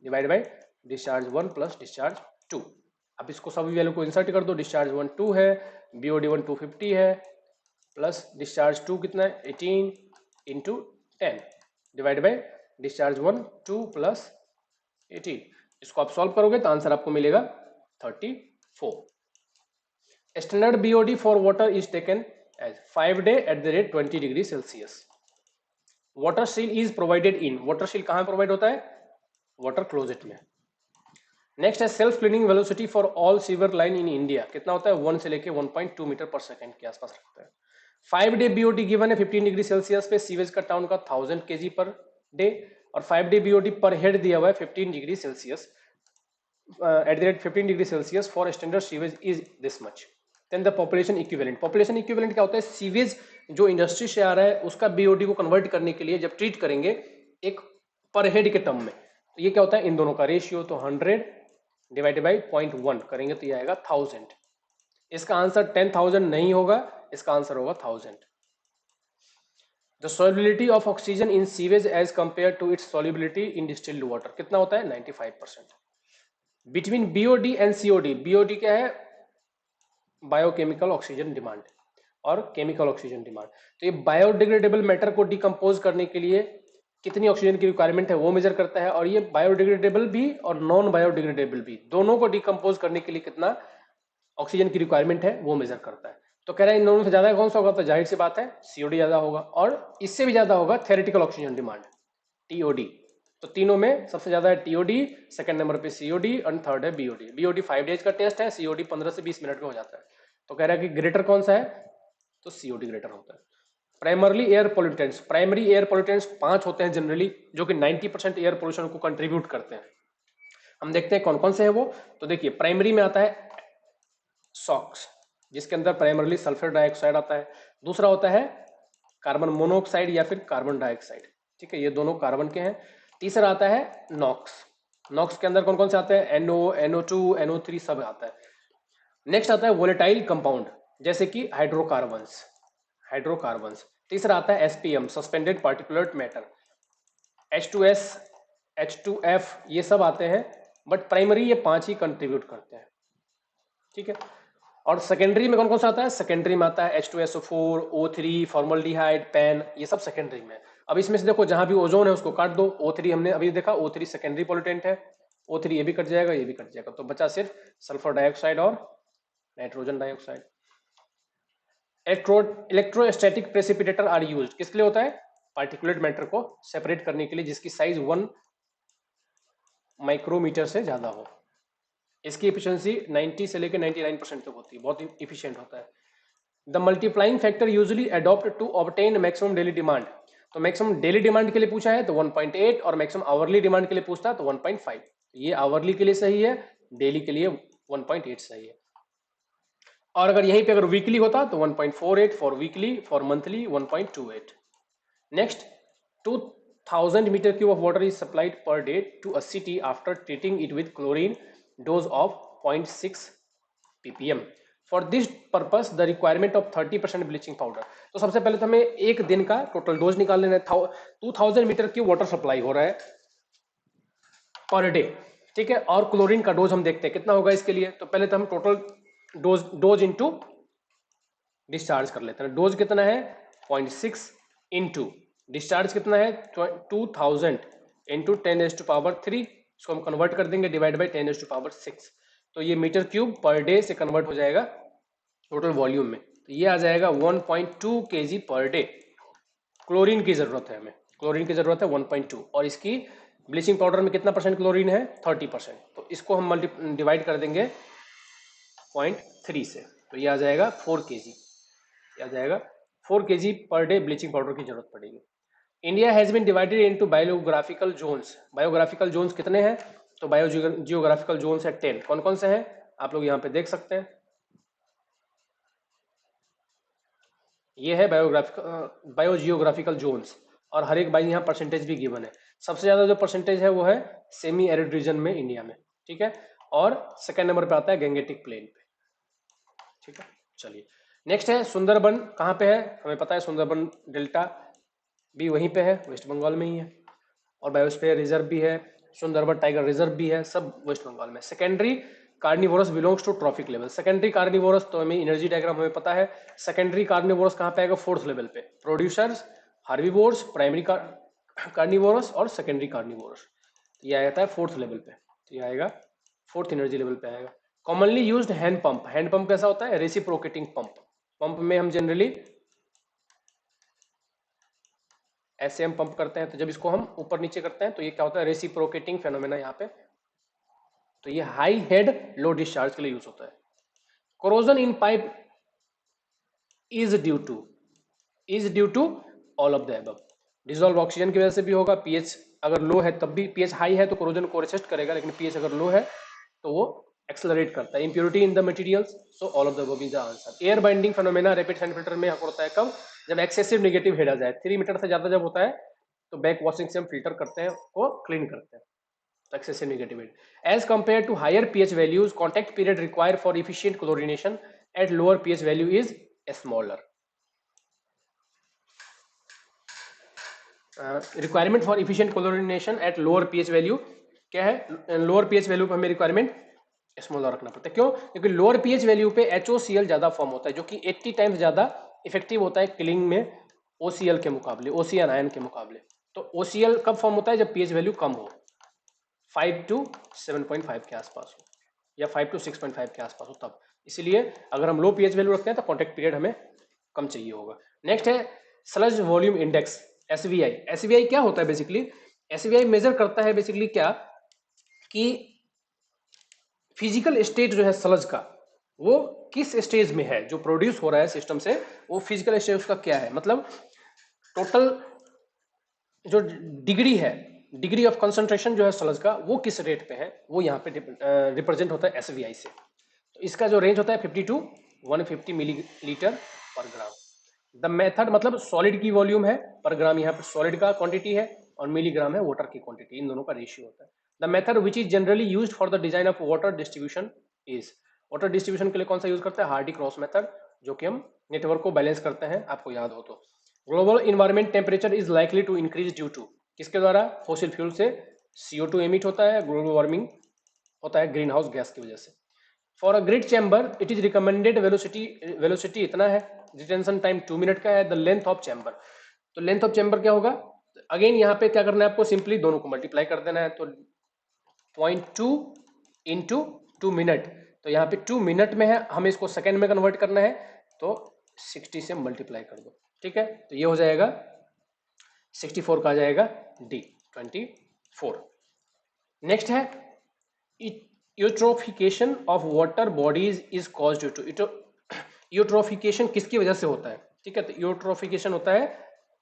divide by discharge 1 plus discharge 2। अब इसको सभी वैल्यू को इंसर्ट कर दो। डिस्चार्ज 1 2 है, बीओडी 1 250 है, प्लस डिस्चार्ज 2 कितना है 18 into 10 divide by discharge 1 2 plus 18। इसको आप सॉल्व करोगे तो आंसर आपको मिलेगा 34। Standard BOD for water is taken as 5 day at the rate 20 degree Celsius. Water seal is provided in, water seal कहां प्रोवाइड होता है, वाटर क्लोजेट में। नेक्स्ट है self cleaning velocity for all sewer line in India, कितना होता है, 1 से लेके 1.2 मीटर पर सेकेंड के आसपास रखता है। 5 डे बीओडी गिवन है 15 डिग्री सेल्सियस पे, सीवेज का टाउन का 1000 केजी पर डे, और 5 डे बीओडी पर हेड दिया हुआ है 15 degree Celsius at the rate 15 degree Celsius for standard sewage is this much. Then the population equivalent, population equivalent क्या होता है, सीवेज जो इंडस्ट्री से आ रहा है उसका बीओडी को कन्वर्ट करने के लिए जब ट्रीट करेंगे एक पर हेड के टर्म में, तो ये क्या होता है, इन दोनों का रेशियो, तो 100 डिवाइडेड बाई 0.1 करेंगे तो ये आएगा 1000। इसका आंसर 10,000 नहीं होगा, इसका आंसर होगा 1000। The solubility of oxygen in sewage as compare to its solubility in distilled water, कितना होता है 95%। Between BOD and COD, BOD क्या है, बायोकेमिकल ऑक्सीजन डिमांड और केमिकल ऑक्सीजन डिमांड। तो ये बायोडिग्रेडेबल मैटर को डिकम्पोज करने के लिए कितनी ऑक्सीजन की रिक्वायरमेंट है वो मेजर करता है, और ये बायोडिग्रेडेबल भी और नॉन बायोडिग्रेडेबल भी दोनों को डिकम्पोज करने के लिए कितना ऑक्सीजन की रिक्वायरमेंट है वो मेजर करता है। तो कह रहा है इन दोनों से ज्यादा कौन सा होगा, तो जाहिर सी बात है सीओडी ज्यादा होगा, और इससे भी ज्यादा होगा थेरेटिकल ऑक्सीजन डिमांड, टीओडी। तो तीनों में सबसे ज्यादा है टीओडी, सेकंड नंबर पे सीओडी और थर्ड है बीओडी। बीओडी 5 डेज का टेस्ट है, सीओडी 15 से 20 मिनट में हो जाता है। तो कह रहा है कि ग्रेटर कौन सा है, तो सीओडी ग्रेटर होता है। Primarily air pollutants, primary air pollutants 5 होते हैं जनरली, जो कि 90% एयर पोल्यूशन को कंट्रीब्यूट करते हैं। हम देखते हैं कौन कौन से है वो। तो देखिए प्राइमरी में आता है सॉक्स, जिसके अंदर प्राइमरली सल्फर डाइऑक्साइड आता है। दूसरा होता है कार्बन मोनोऑक्साइड या फिर कार्बन डाइऑक्साइड, ठीक है, ये दोनों कार्बन के हैं। तीसरा आता है नॉक्स, नॉक्स के अंदर कौन कौन से आते हैं, NO, NO2, NO3 सब आता है। नेक्स्ट आता है वोलेटाइल कंपाउंड, जैसे कि हाइड्रोकार्बन्स। तीसरा आता है SPM, suspended particular matter, H2S, H2F, ये सब आते हैं, बट प्राइमरी ये 5 ही कंट्रीब्यूट करते हैं, ठीक है। और सेकेंडरी में कौन कौन सा आता है, सेकेंडरी में आता है H2SO4, O3, फॉर्मल्डिहाइड, पैन, ये सब सेकेंडरी में। अब इसमें से देखो जहां भी ओजोन है उसको काट दो, O3 हमने अभी देखा, O3 सेकेंडरी पोल्यूटेंट है, O3 ये भी कट जाएगा, ये भी कट जाएगा, तो बचा सिर्फ सल्फर डाइऑक्साइड और nitrogen dioxide. Electrostatic precipitator are used, किस लिए होता है, पार्टिकुलेट मैटर को सेपरेट करने के लिए जिसकी साइज 1 माइक्रोमीटर से ज्यादा हो। इसकी एफिशिएंसी 90 से लेकर 99% तक होती है, बहुत इफिशिएंट होता है। The multiplying factor usually adopt to obtain maximum daily demand, तो मैक्सिमम डेली डिमांड के लिए पूछा है तो 1.8, और मैक्सिमम आवरली डिमांड के लिए पूछता है तो 1.5। ये आवरली के लिए सही है, डेली के लिए 1.8 सही है। और अगर यहीं पे अगर वीकली होता तो 1.48 for weekly, for monthly 1.28। Next, 2000 metre cube of water is supplied per day to a city after treating it with chlorine, dose of 0.6 ppm for this purpose the requirement of 30% bleaching powder. तो सबसे पहले तो हमें एक दिन का total dose निकाल लेना है। 2000 मीटर की वाटर सप्लाई हो रहा है पर डे, ठीक है। और क्लोरीन का डोज हम देखते हैं कितना होगा इसके लिए। तो पहले तो हम टोटल डोज इनटू डिस्चार्ज कर लेते हैं। डोज कितना है 0.6 इनटू डिस्चार्ज कितना है 2000 इंटू 10⁻³ इसको हम कन्वर्ट कर देंगे डिवाइड बाई 10⁻6। तो ये मीटर क्यूब पर डे से कन्वर्ट हो जाएगा टोटल वॉल्यूम में। तो ये आ जाएगा 1.2 kg पर डे। क्लोरीन की जरूरत है हमें, क्लोरीन की जरूरत है 1.2 और इसकी ब्लीचिंग पाउडर में कितना परसेंट क्लोरीन है 30%। तो इसको हम डिवाइड कर देंगे 0.3 से। तो ये आ जाएगा 4 kg, आ जाएगा 4 kg per day bleaching powder की जरूरत पड़ेगी। India has been divided into biographical zones. Biographical zones कितने हैं तो बायो जियोग्राफिकल जोन्स है 10। कौन कौन से हैं आप लोग यहाँ पे देख सकते हैं। ये है बायो जियोग्राफिकल जोन्स और हर एक बाई यहाँ परसेंटेज भी गिवन है। सबसे ज्यादा जो परसेंटेज है वो है सेमी एरिड रीजन में इंडिया में, ठीक है। और सेकंड नंबर पे आता है गंगेटिक प्लेन पे, ठीक है। चलिए नेक्स्ट है सुंदरबन। कहाँ पे है हमें पता है, सुंदरबन डेल्टा भी वहीं पे है, वेस्ट बंगाल में ही है। और बायोस्फीयर रिजर्व भी है, सुंदरबन टाइगर रिजर्व भी है, सब वेस्ट बंगाल में। Secondary carnivores belongs to trophic level. Secondary carnivores तो हमें एनर्जी डायग्राम हमें पता है। सेकेंडरी कार्निवोरस कहाँ पे आएगा 4th लेवल पे। प्रोड्यूसर्स, हार्बीवोर्स, प्राइमरी कार्निवोरस और सेकेंडरी कार्निवोरस। ये आता है 4th लेवल पे। तो ये आएगा 4th एनर्जी लेवल पे आएगा। Commonly used hand pump. Hand pump कैसा होता है रेसिप्रोकेटिंग पंप। पंप में हम जनरली ऐसे हम पंप करते हैं, तो जब इसको हम ऊपर नीचे करते हैं तो ये क्या होता है रेसिप्रोकेटिंग फेनोमेना यहाँ पे। तो ये हाई हेड लो डिस्चार्ज के लिए यूज होता है। Corrosion in pipe is due to all of the above. Dissolve oxygen की वजह से भी होगा, पीएच अगर लो है तब भी, पीएच हाई है तो कोरोजन को रेसिस्ट करेगा, लेकिन पीएच अगर लो है तो वो एक्सेलरेट करता है। Impurity in the materials, so all of the above is the answer. Air binding phenomena rapid sand filter में होता है कब, जब एक्सेसिव नेगेटिव हेड आ जाए। 3 मीटर से ज्यादा जब होता है तो बैक वॉशिंग से हम फिल्टर करते हैं, को क्लीन करते हैं। तो excessive negative head as compare to higher pH values, contact period required for efficient chlorination at lower pH value is smaller. Requirement for efficient chlorination at lower pH value क्या है, lower pH value पर हमें requirement smaller रखना पड़ता है। क्यों, क्योंकि lower pH value पे HOCl ज्यादा फॉर्म होता है, जो कि 80 टाइम्स ज्यादा इफेक्टिव होता है किलिंग में OCl के मुकाबले, ओसियन आयन के मुकाबले। तो OCl कब फॉर्म होता है जब पीएच वैल्यू कम हो, 5 to 7.5 के आसपास हो या 5 to 6.5 के आसपास हो तब। इसलिए अगर हम लो पीएच वैल्यू रखते हैं तो कॉन्टैक्ट पीरियड हमें कम चाहिए होगा। नेक्स्ट है sludge volume index SVI। SVI क्या होता है बेसिकली, SVI मेजर करता है बेसिकली क्या कि फिजिकल स्टेट जो है स्लज का वो किस स्टेज में है, जो प्रोड्यूस हो रहा है सिस्टम से वो फिजिकल स्टेज उसका क्या है। मतलब टोटल जो डिग्री है, डिग्री ऑफ कंसंट्रेशन जो है स्लज का वो किस रेट पे है, वो यहाँ पे रिप्रेजेंट होता है SVI से। तो इसका जो रेंज होता है 50 to 150 मिलीलीटर पर ग्राम। द मेथड मतलब सॉलिड की वॉल्यूम है पर ग्राम, यहाँ पे सॉलिड का क्वांटिटी है और मिलीग्राम है वाटर की क्वांटिटी, इन दोनों का रेशियो होता है। The method which is generally used for the design of water distribution is, water distribution के लिए कौन सा यूज करते हैं हार्डी क्रॉस मेथड, जो कि हम नेटवर्क को बैलेंस करते हैं, आपको याद हो तो। Global environment temperature is likely to increase due to, किसके द्वारा, फॉसिल फ्यूल से CO2 एमिट होता है, ग्लोबल वार्मिंग होता है ग्रीन हाउस गैस की वजह से। For a grid chamber it is recommended velocity इतना है, रिटेंशन टाइम 2 मिनट का है। द लेंथ ऑफ चैम्बर, तो लेंथ ऑफ चैम्बर क्या होगा, अगेन यहाँ पे क्या करना है आपको, सिंपली दोनों को मल्टीप्लाई कर देना है। तो 0.2 इंटू 2 मिनट, तो यहाँ पे 2 मिनट में है, हमें इसको सेकेंड में कन्वर्ट करना है तो 60 से मल्टीप्लाई कर दो, ठीक है। तो ये हो जाएगा 64 का आ जाएगा D 24। नेक्स्ट है eutrophication of water bodies is cause due to, eutrophication किसकी वजह से होता है, ठीक है। तो यूट्रोफिकेशन होता है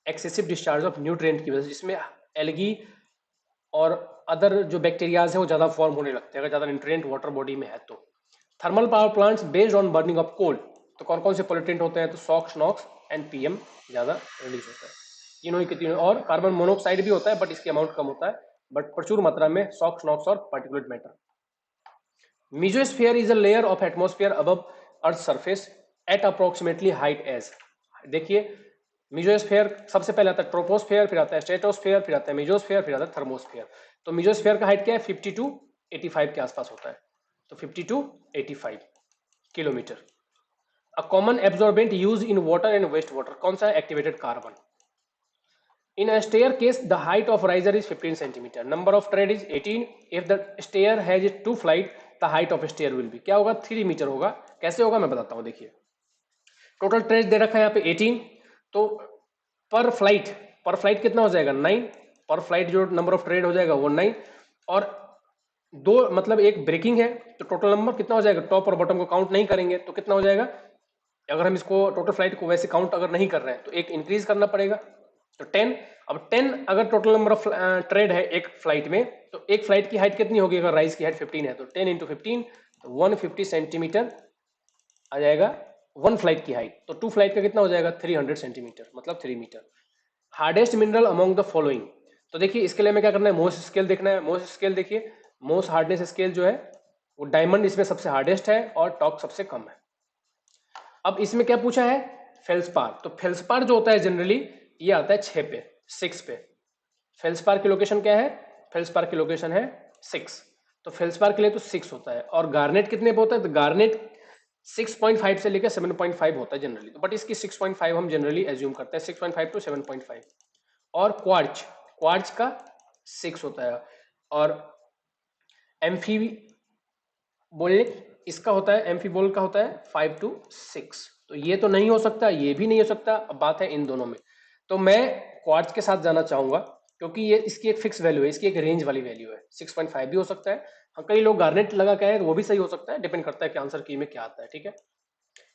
एक्सेसिव डिस्चार्ज ऑफ न्यूट्रिएंट की वजह से, जिसमें एल्गी और अदर जो बैक्टीरियाज है वो ज्यादा फॉर्म होने लगते हैं अगर ज्यादा न्यूट्रिएंट वाटर बॉडी में है तो। Thermal power plants based on burning of coal, तो कौन कौन से पोल्यूटेंट होते हैं, तो सॉक्स, नॉक्स एंड PM ज्यादा रिलीज होता है, तीनों ही के तीनों। और कार्बन मोनोऑक्साइड भी होता है बट इसकी अमाउंट कम होता है, बट प्रचुर मात्रा में सॉक्स, नॉक्स और particulate matter. Mesosphere is a layer of atmosphere above earth surface at approximately height as, देखिए मीजोस्फेयर सबसे पहले आता है ट्रोपोस्फेयर, फिर आता है स्ट्रेटोस्फेयर, फिर आता है मीजोस्फेयर, फिर आता है थर्मोस्फेयर। तो मीजोस्फेयर का हाइट क्या है 50 to 85 के आसपास होता है, तो 50 to 85 kilometre. A common absorbent use in water and waste water, कौन सा है activated carbon. In a staircase, the height of riser is 15 centimeter. Number of tread is 18. If the stair has 2 flight, the height of stair will be क्या होगा 3 metre होगा। कैसे होगा मैं बताता हूँ, देखिए टोटल ट्रेड दे रखा है यहाँ पे 18, तो पर फ्लाइट कितना हो जाएगा 9, पर फ्लाइट जो नंबर ऑफ ट्रेड हो जाएगा वो 9, और दो मतलब एक ब्रेकिंग है, तो टोटल नंबर कितना हो जाएगा, टॉप और बॉटम को काउंट नहीं करेंगे तो कितना हो जाएगा, अगर हम इसको टोटल फ्लाइट को वैसे काउंट अगर नहीं कर रहे हैं तो एक इंक्रीज करना पड़ेगा, तो 10। अब 10 अगर टोटल नंबर ऑफ ट्रेड है एक फ्लाइट में, तो एक फ्लाइट की हाइट कितनी होगी, अगर राइज की हाइट 15 है तो 10 इंटू 15, तो 150 सेंटीमीटर आ जाएगा वन फ्लाइट की हाइट। तो 2 फ्लाइट का कितना हो जाएगा 300 सेंटीमीटर, मतलब 3 metre. Hardest mineral among the following, तो देखिए इसके लिए हमें क्या करना है, मोस्ट स्केल देखना है। मोस्ट स्केल देखिए, मोस्ट हार्डनेस स्केल जो है वो डायमंड इसमें सबसे हार्डेस्ट है और टॉक सबसे कम है। अब इसमें क्या पूछा है, फेल्सपार, तो फेल्सपार जो होता है जनरली ये आता है 6 पे, 6 पे। फेल्सपार की लोकेशन क्या है, फेल्सपार की लोकेशन है 6, तो फेल्सपार के लिए तो 6 होता है। और गार्नेट कितने पे होता है, तो गार्नेट 6.5 से लेकर 7.5 होता है जनरली, तो बट इसकी 6.5 हम जनरली एज्यूम करते हैं, 6.5 टू 7.5। और क्वार्ट्ज, क्वार्ट्ज का 6 होता है, और एम्फी बोल इसका होता है, एम्फीबोल का होता है 5 to 6। तो ये तो नहीं हो सकता, ये भी नहीं हो सकता, अब बात है इन दोनों में। तो मैं क्वार्ट्ज के साथ जाना चाहूंगा क्योंकि ये इसकी एक फिक्स वैल्यू है, इसकी एक रेंज वाली वैल्यू है, 6.5 भी हो सकता है। हाँ, कई लोग गार्नेट लगा के आए वो भी सही हो सकता है, डिपेंड करता है कि आंसर की में क्या आता है, ठीक है।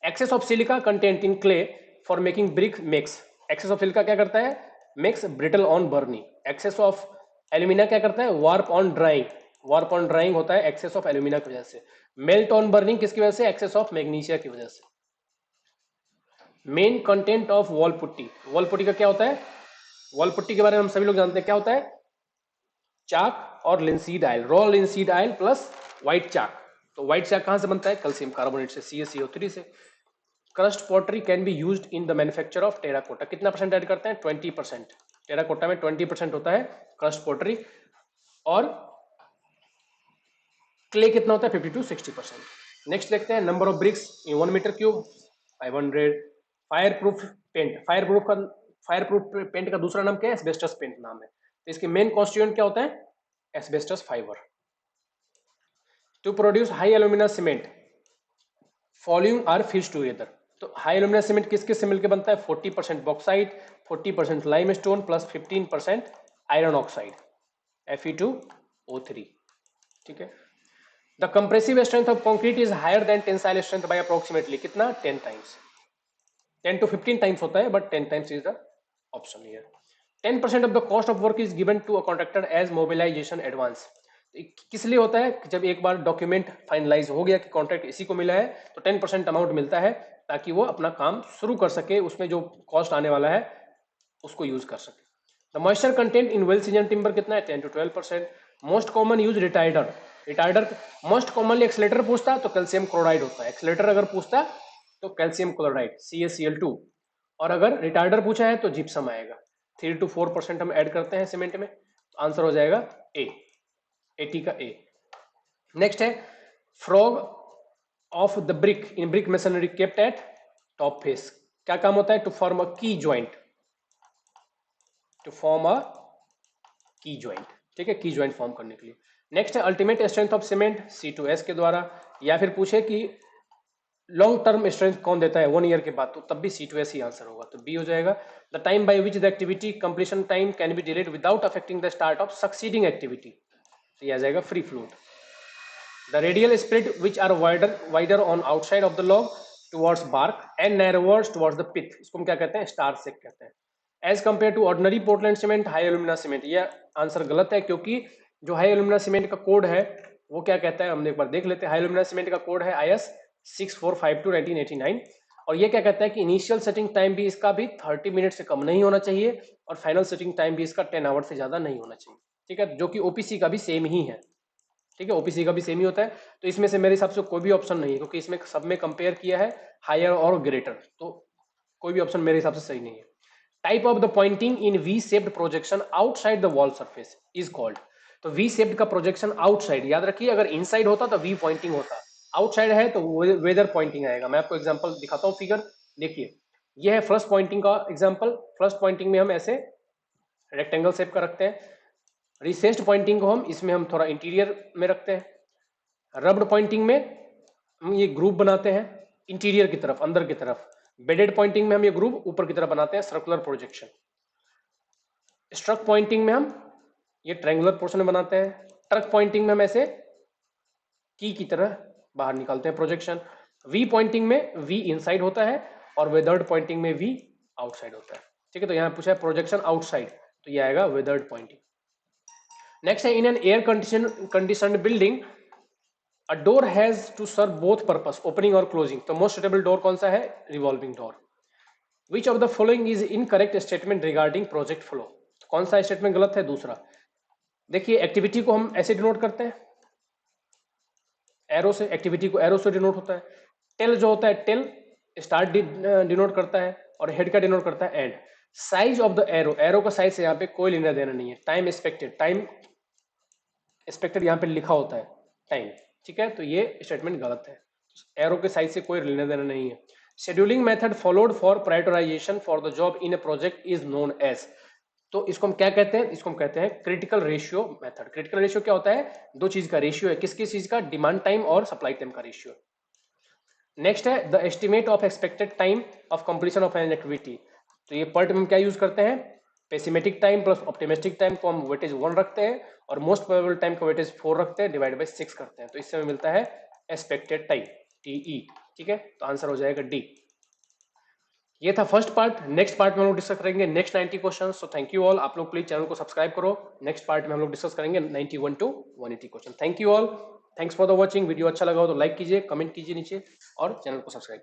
Excess of silica content in clay for making brick makes, excess of silica क्या करता है, makes brittle on burning. Excess of alumina क्या करता है, warp on drying, warp on drying होता है एक्सेस ऑफ एल्यूमिना की वजह से। मेल्ट ऑन बर्निंग किसकी वजह से, एक्सेस ऑफ मैग्नीशिया की वजह से। Main content of wall putty, wall putty का क्या होता है, वॉल पुट्टी के बारे में हम सभी लोग जानते हैं क्या होता है, चाक और linseed oil, raw linseed oil plus white chalk. तो व्हाइट चाक कहां से बनता है, कैल्शियम कार्बोनेट से, CaCO3 से। Crust pottery can be used in the manufacture of terracotta, कितना परसेंट ऐड करते हैं 20%, टेराकोटा में 20% होता है क्रस्ट पॉटरी। और क्ले कितना होता है 50 to 60%। नेक्स्ट देखते हैं number of bricks in 1 metre cube 500। Fireproof paint, fireproof paint का दूसरा नाम क्या है, एस्बेस्टस पेंट नाम है। तो इसके मेन कॉन्स्टिट्यूएंट क्या होता है, asbestos fibre. To produce high alumina cement following are fixed together, तो हाई एल्यूमिना सीमेंट किस किस से मिलकर बनता है, 40% bauxite, 40% limestone plus 15% iron oxide Fe2O3, ठीक है। The compressive strength of concrete is higher than tensile strength by approximately, कितना 10 टाइम्स, 10 to 15 टाइम्स होता है, but 10 times is the option here. 10% of the cost of work is given to a contractor as mobilisation advance, किस लिए होता है, जब एक बार document finalise हो गया कि कॉन्ट्रैक्ट इसी को मिला है तो 10% अमाउंट मिलता है ताकि वो अपना काम शुरू कर सके, उसमें जो कॉस्ट आने वाला है उसको यूज कर सके। The moisture content in well season timber कितना है 10 to 12%। Most common use retarder, retarder most commonly accelerator पूछता तो कैल्शियम क्लोराइड होता है, एक्सलेटर अगर पूछता तो कैल्शियम क्लोराइड CaCl2, और अगर रिटार्डर पूछा है तो जिप्सम आएगा। 3 to 4% हम ऐड करते हैं सीमेंट में, तो आंसर हो जाएगा ए, 80 का ए। नेक्स्ट है frog of the brick in brick masonry kept at top face, क्या काम होता है, टू फॉर्म अ की ज्वाइंट, टू फॉर्म अ की ज्वाइंट, ठीक है, की ज्वाइंट फॉर्म करने के लिए। नेक्स्ट है ultimate strength of cement C2S के द्वारा, या फिर पूछे कि लॉन्ग टर्म स्ट्रेंथ कौन देता है 1 ईयर के बाद, तो तब भी C2S ही आंसर होगा, तो बी हो जाएगा। The time by which the activity completion time can be delayed without affecting the start of succeeding activity, तो ये आ जाएगा free fluid. The radial split which are wider on outside of the log towards bark and narrowers towards the pith, इसको हम क्या कहते हैं, star shake कहते हैं। As compare to ordinary Portland cement high alumina cement, यह answer गलत है क्योंकि जो हाई एल्यूमिना सीमेंट का कोड है वो क्या कहता है, हमने एक बार देख लेते हैं। हाई एल्यूमिना सीमेंट का कोड है IS 6452/1989, और ये क्या कहता है कि इनिशियल सेटिंग टाइम भी इसका भी 30 मिनट से कम नहीं होना चाहिए और फाइनल सेटिंग टाइम भी इसका 10 आवर से ज्यादा नहीं होना चाहिए, ठीक है, जो कि OPC का भी सेम ही है। ठीक है, ओपीसी का भी सेम ही होता है। तो इसमें से मेरे हिसाब से कोई भी ऑप्शन नहीं है, क्योंकि इसमें सब में कंपेयर किया है हायर और ग्रेटर, तो कोई भी ऑप्शन मेरे हिसाब से सही नहीं है। Type of the pointing in V shaped projection outside the wall surface is called. तो वी शेप्ड का प्रोजेक्शन आउटसाइड, याद रखिए अगर इनसाइड होता तो वी पॉइंटिंग होता, आउटसाइड है तो वेदर पॉइंटिंग आएगा। मैं आपको एग्जांपल दिखाता हूँ फिगर, देखिए यह है फर्स्ट पॉइंटिंग का एग्जांपल। फर्स्ट पॉइंटिंग में हम ऐसे रेक्टेंगल शेप का रखते हैं, रिसेस्ड पॉइंटिंग को हम इसमें हम थोड़ा इंटीरियर में रखते हैं, रब्ड पॉइंटिंग में हम ये ग्रुप बनाते हैं इंटीरियर की तरफ, अंदर की तरफ, बेडेड पॉइंटिंग में हम ये ग्रुप ऊपर की तरफ बनाते हैं, सर्कुलर प्रोजेक्शन। स्ट्रक पॉइंटिंग में हम ये ट्रायंगुलर पोर्शन में बनाते हैं, ट्रक पॉइंटिंग में हम ऐसे की तरह बाहर निकालते हैं प्रोजेक्शन। वी पॉइंटिंग में वी इनसाइड होता है और वेदर्ड पॉइंटिंग में वी आउटसाइड होता है। ठीक है, तो यहां पूछा है प्रोजेक्शन आउटसाइड, तो ये आएगा वेदर्ड पॉइंटिंग। नेक्स्ट है in an air conditioned building a door has to serve both purpose, opening और क्लोजिंग। तो मोस्ट सुटेबल डोर कौन सा है? Revolving door. Which of the following is incorrect statement regarding project flow. कौन सा statement गलत है? दूसरा। देखिए एक्टिविटी को हम ऐसे डिनोट करते हैं एरो से, एक्टिविटी को एरो से डिनोट होता है। टेल जो होता है, टेल स्टार्ट डिनोट करता है और हेड का डिनोट करता है and. Size of the arrow, arrow का साइज से यहाँ पे कोई लेना देना नहीं है। टाइम एक्सपेक्टेड, टाइम एक्सपेक्टेड यहाँ पे लिखा होता है टाइम, ठीक है, तो ये स्टेटमेंट गलत है। एरो के साइज से कोई लेना देना नहीं है। Scheduling method followed for prioritisation for the job in a project is known as. तो इसको हम क्या कहते हैं? इसको हम कहते हैं critical ratio method. Critical ratio क्या होता है? दो चीज का रेशियो है, किस किस चीज का? डिमांड टाइम और सप्लाई टाइम का रेशियो। नेक्स्ट है the estimate of expected time of completion of an activity. तो ये पर्ट में हम क्या यूज करते हैं? पेसिमेटिक टाइम प्लस ऑप्टिमिस्टिक टाइम को हम वेटेज 1 रखते हैं और मोस्ट प्रोबेबल टाइम का वेटेज 4 रखते हैं, डिवाइड बाय 6 करते हैं, तो इससे हमें मिलता है एक्सपेक्टेड टाइम, टीई। ठीक है, तो आंसर हो जाएगा डी। ये था फर्स्ट पार्ट। नेक्स्ट पार्ट में हम लोग डिस्कस करेंगे next 90 question. So thank you all, आप लोग प्लीज चैनल को सब्सक्राइब करो। नेक्स्ट पार्ट में हम लोग डिस्कस करेंगे 91 to 180 question. Thank you all, thanks for the watching. Video अच्छा लगा हो तो लाइक कीजिए, कमेंट कीजिए नीचे और चैनल को सब्सक्राइब